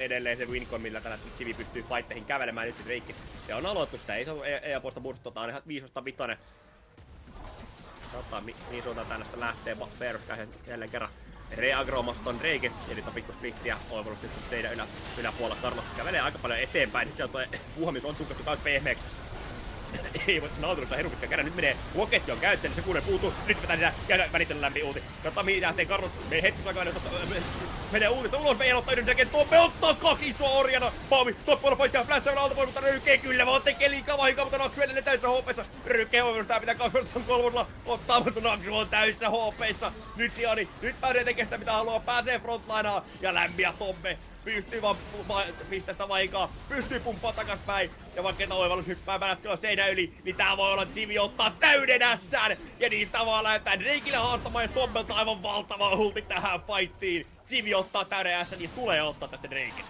edelleen se wincon, millä tällä Chivi pystyy fighteihin kävelemään. Nyt Drake, se on aloittu sitä, ei se ole EA-puolesta murtota, on ihan 505. Katsotaan mihin suuntaan tänne lähtee. Bearus jälleen kerran reagromaston Drake, eli pikku splittiä. Oivallus nyt teidän yläpuolella Karmassa kävelee aika paljon eteenpäin. Nyt sieltä puhamis on tukattu taas pehmeäksi. Ei voi Nautilus hirveän pitkään käydä. Nyt menee Loketti on käyttänyt, se kuulee puutuu. Nyt vetää niitä käydä välitellä lämpi ulti. Katsotaan mihin lähtee Karlos. Menee hetki aikaa, menee ultista ulos. Vei aloittaa yhden jälkeen. Toppe ottaa kakisua orjana. Paumi, Toppe on voittaa flässäyllä alta pois, mutta Ryyke kyllä vaan tekee liikaa vahinkaa, mutta Naksu edelleen täysissä HP:ssa. Ryyke on tää pitää 2-3 ottaa, mutta Naksu on täysissä HP:ssa. Nyt Siani, nyt pääsee tekemään sitä mitä haluaa. Pääsee frontlinaan ja lämpiä Toppe. Pystyy vaan pistää sitä vaikaa, pystyy pumppaa takaspäin. Ja vaikka Oivallus hyppää päästä seinän yli, niin tää voi olla, että Chivi ottaa täyden ässän. Ja niistä vaan lähdetään Drakeille haastamaan ja Tombelta aivan valtava ulti tähän fightiin. Chivi ottaa täyden ässän ja tulee ottaa tästä Drake.